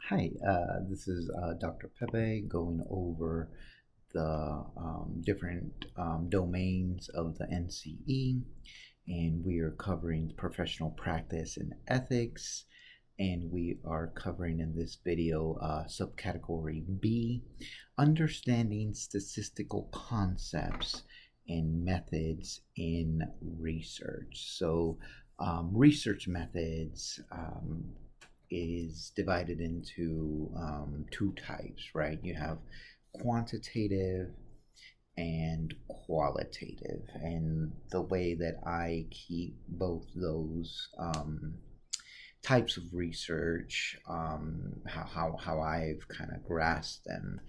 Hi, this is Dr. Pepe going over the different domains of the NCE, and we are covering professional practice and ethics, and we are covering in this video subcategory B, understanding statistical concepts and methods in research. So, research methods is divided into two types, right? You have quantitative and qualitative, and the way that I keep both those types of research, how I've kind of grasped them,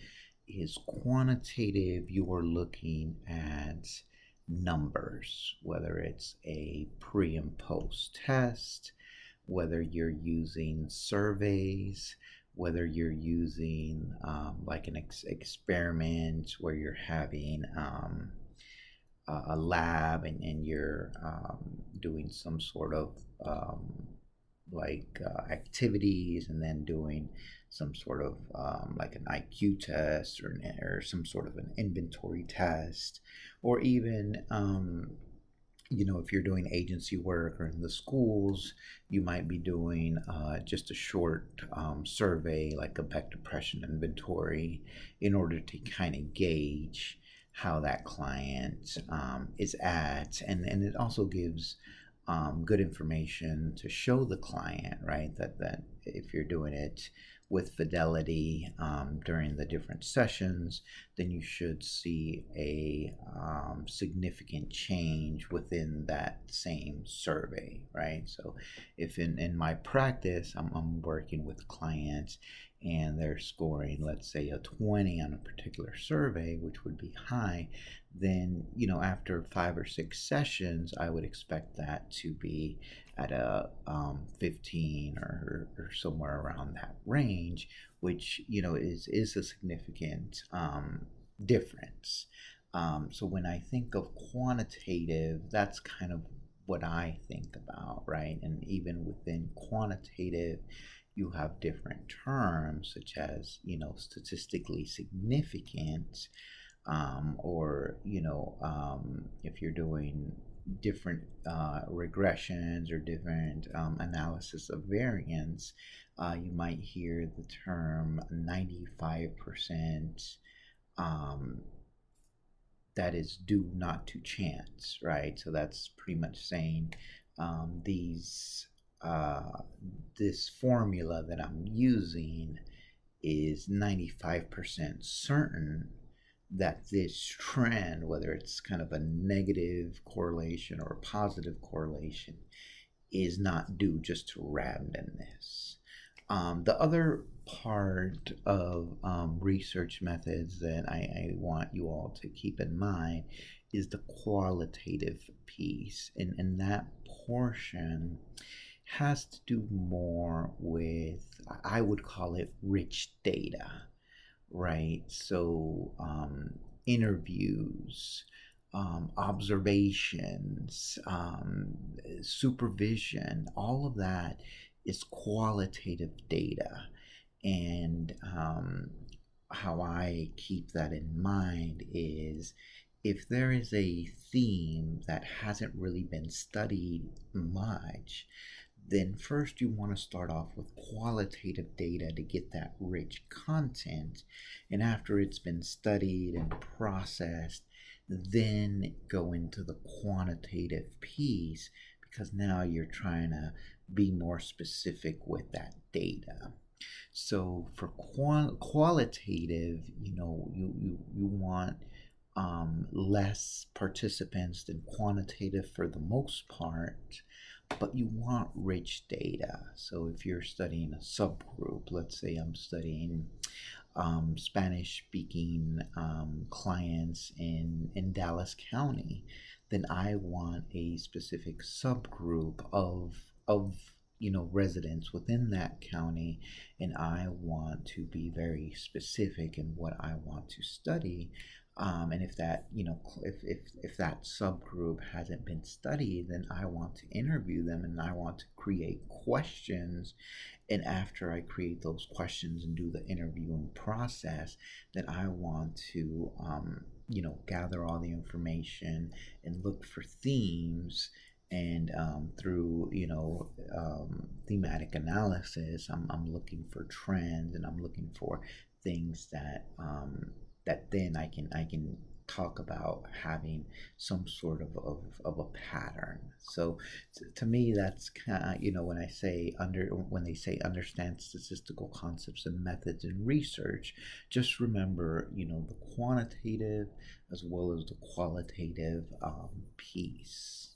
is quantitative. You are looking at numbers, whether it's a pre and post test, whether you're using surveys, whether you're using like an experiment where you're having a lab and you're doing some sort of activities, and then doing some sort of like an IQ test or some sort of an inventory test, or even if you're doing agency work or in the schools, you might be doing just a short survey like a Beck depression inventory in order to kind of gauge how that client is at. And it also gives good information to show the client, right, that if you're doing it with fidelity during the different sessions, then you should see a significant change within that same survey, right? So if in my practice, I'm working with clients and they're scoring, let's say, a 20 on a particular survey, which would be high, then, after 5 or 6 sessions, I would expect that to be at a 15 or somewhere around that range, which, is a significant difference. So when I think of quantitative, that's kind of what I think about, right? And even within quantitative, you have different terms such as, statistically significant, or, if you're doing different regressions or different analysis of variance, you might hear the term 95% that is due not to chance, right? So that's pretty much saying this formula that I'm using is 95% certain that this trend, whether it's kind of a negative correlation or a positive correlation, is not due just to randomness. The other part of research methods that I want you all to keep in mind is the qualitative piece. And that portion has to do more with, I would call it, rich data, right? So interviews, observations, supervision, all of that is qualitative data. And how I keep that in mind is, if there is a theme that hasn't really been studied much, then first you want to start off with qualitative data to get that rich content. And after it's been studied and processed, then go into the quantitative piece, because now you're trying to be more specific with that data. So for qualitative, you want less participants than quantitative for the most part, but you want rich data. So if you're studying a subgroup, let's say I'm studying Spanish-speaking clients in Dallas County, then I want a specific subgroup of residents within that county, and I want to be very specific in what I want to study. And if that, if that subgroup hasn't been studied, then I want to interview them and I want to create questions. And after I create those questions and do the interviewing process, then I want to, gather all the information and look for themes. And through, thematic analysis, I'm looking for trends, and I'm looking for things that then I can talk about having some sort of a pattern. So to me, that's kind of, when they say understand statistical concepts and methods in research, just remember, the quantitative as well as the qualitative piece.